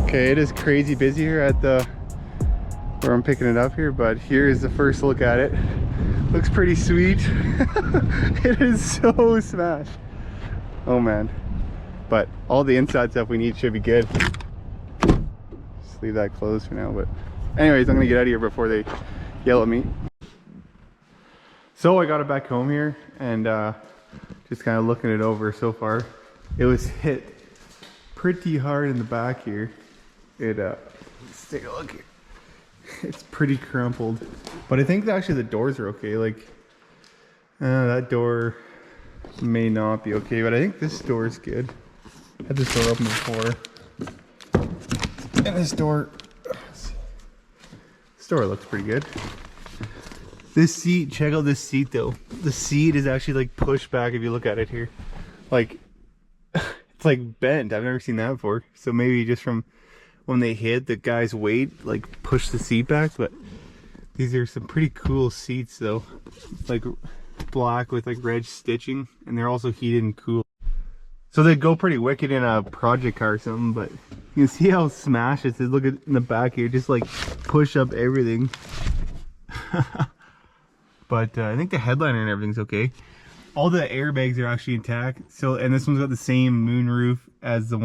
Okay, it is crazy busy here at the where I'm picking it up here, but here is the first look at it. Looks pretty sweet. It is so smashed. Oh man. But all the inside stuff we need should be good. Just leave that closed for now, but anyways, I'm gonna get out of here before they yell at me. So I got it back home here and just kind of looking it over so far. It was hit pretty hard in the back here. Let's take a look here. It's pretty crumpled, but I think that actually the doors are okay. Like that door may not be okay, but I think this door is good. I had this door open before, and this door looks pretty good. This seat, check out this seat though. The seat is actually like pushed back if you look at it here. Like it's like bent. I've never seen that before. So maybe just from when they hit, the guy's weight like pushed the seat back. But these are some pretty cool seats though. Like black with like red stitching, and they're also heated and cooled. So they go pretty wicked in a project car or something, but you can see how smashed it is. Look at in the back here, just like push up everything. But I think the headliner and everything's okay. All the airbags are actually intact. So, and this one's got the same moon roof as the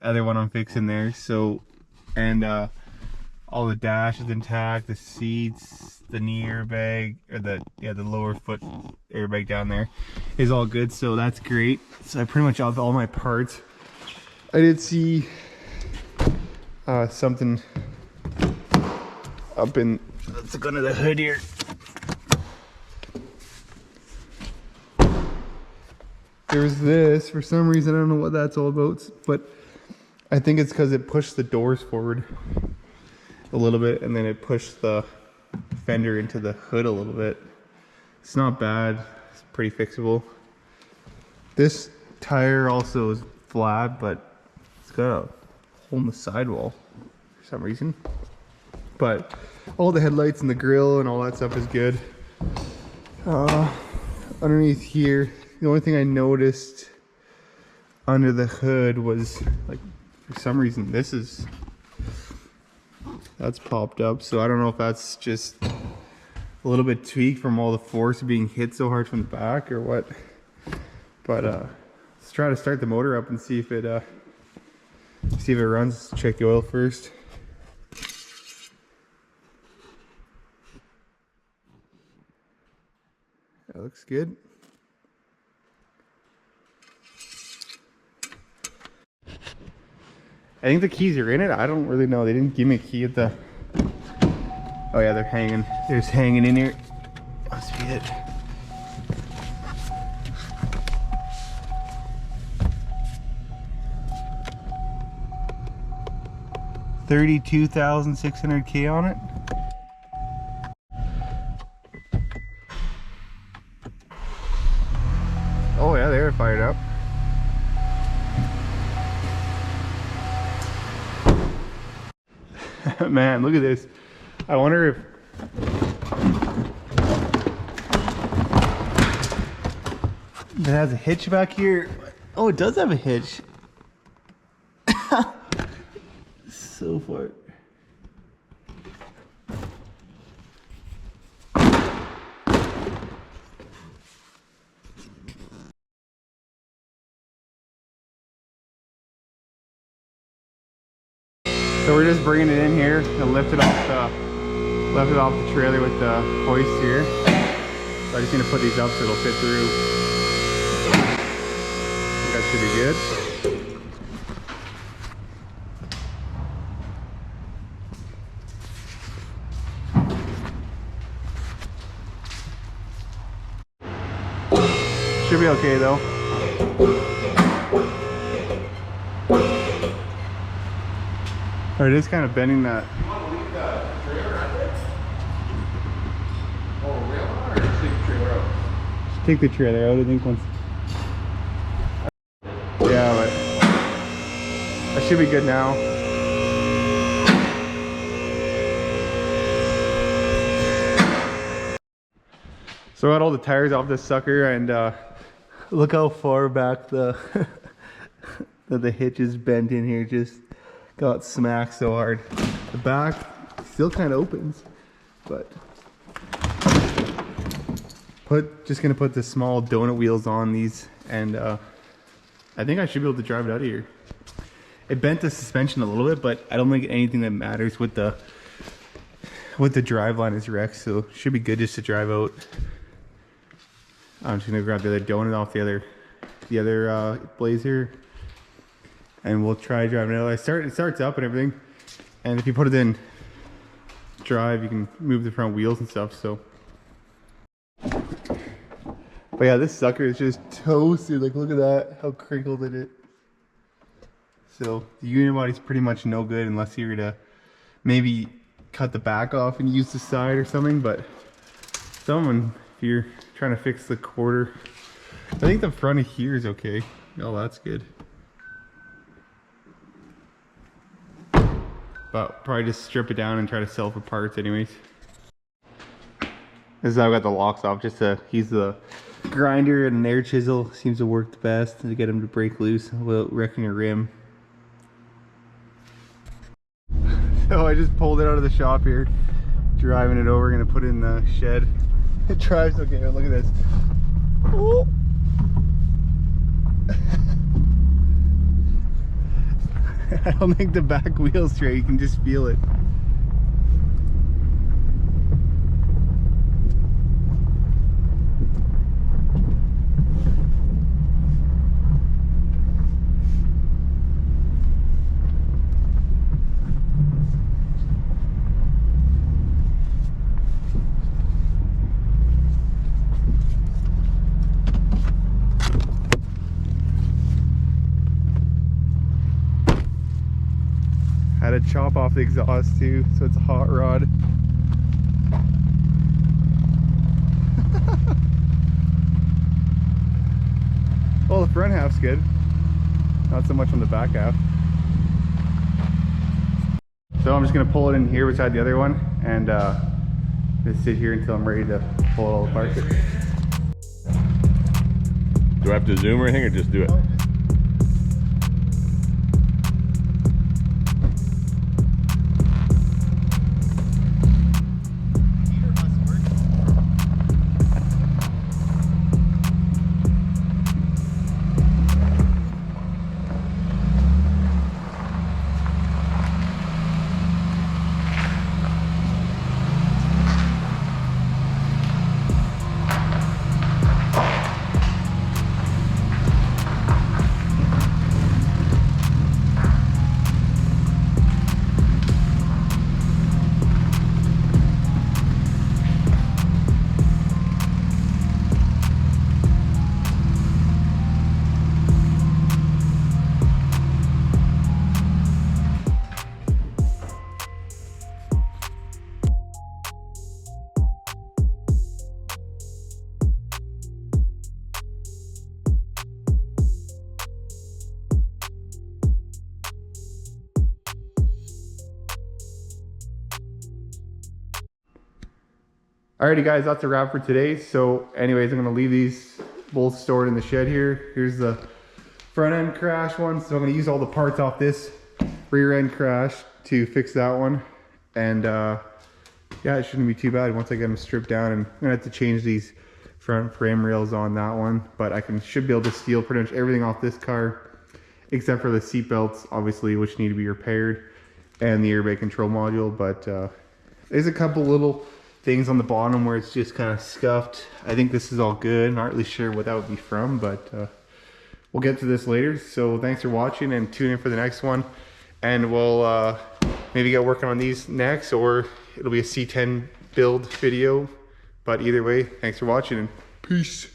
other one I'm fixing there. So, and all the dash is intact, the seats, the knee airbag, or the lower foot airbag down there is all good. So that's great. So I pretty much have all my parts. I did see something up in, let's go under the hood here. There's this, for some reason, I don't know what that's all about, but I think it's because it pushed the doors forward a little bit, and then it pushed the fender into the hood a little bit. It's not bad, it's pretty fixable. This tire also is flat, but it's got a hole in the sidewall for some reason. But all the headlights and the grill and all that stuff is good. Underneath here, the only thing I noticed under the hood was, like, for some reason that's popped up. So I don't know if that's just a little bit tweaked from all the force of being hit so hard from the back or what. But let's try to start the motor up and see if it runs. Let's check the oil first. That looks good. I think the keys are in it. I don't really know. They didn't give me a key at the... Oh yeah, they're hanging. They're just hanging in here. Must be it. $32,600 on it. Oh yeah, they're fired up. Man, look at this. I wonder if it has a hitch back here. Oh, it does have a hitch. So far. So we're just bringing it in here and lift it off the trailer with the hoist here. So I just need to put these up so it'll fit through. I think that should be good. Should be okay though. Or it is kind of bending that. You want to leave the trailer out there? Oh, real? Or just take the trailer out? Just take the trailer out, I think, once. Yeah, but that should be good now. So I got all the tires off this sucker, and look how far back the hitch is bent in here. Just got smacked so hard. The back still kind of opens, but just gonna put the small donut wheels on these, and I think I should be able to drive it out of here. It bent the suspension a little bit, but I don't think anything that matters with the drive line is wrecked, so it should be good just to drive out. I'm just gonna grab the other donut off the other Blazer, and we'll try driving it out. It starts up and everything, and if you put it in drive, you can move the front wheels and stuff. So, but yeah, this sucker is just toasted. Like, look at that, how crinkled it is. So the unibody's pretty much no good unless you were to maybe cut the back off and use the side or something. But if you're trying to fix the quarter, I think the front of here is okay. Oh, that's good. But probably just strip it down and try to sell for parts anyways. This is how I got the locks off, just to use the grinder and an air chisel. Seems to work the best to get them to break loose without wrecking your rim. So I just pulled it out of the shop here, driving it over, gonna put it in the shed. It drives okay, look at this. Oh. I don't think the back wheel's straight, you can just feel it. Had to chop off the exhaust too, so it's a hot rod. Well, the front half's good, not so much on the back half. So I'm just gonna pull it in here beside the other one, and just sit here until I'm ready to pull it all apart. Do I have to zoom or anything, or just do it? Alrighty guys, that's a wrap for today. So anyways, I'm gonna leave these both stored in the shed here. Here's the front end crash one. So I'm gonna use all the parts off this rear end crash to fix that one. And yeah, it shouldn't be too bad once I get them stripped down. And I'm gonna have to change these front frame rails on that one, but should be able to steal pretty much everything off this car, except for the seat belts, obviously, which need to be repaired, and the airbag control module. But there's a couple little things on the bottom where it's just kind of scuffed. I think this is all good. Not really sure what that would be from, but we'll get to this later. So thanks for watching, and tune in for the next one. And we'll maybe get working on these next, or it'll be a C10 build video. But either way, thanks for watching, and peace.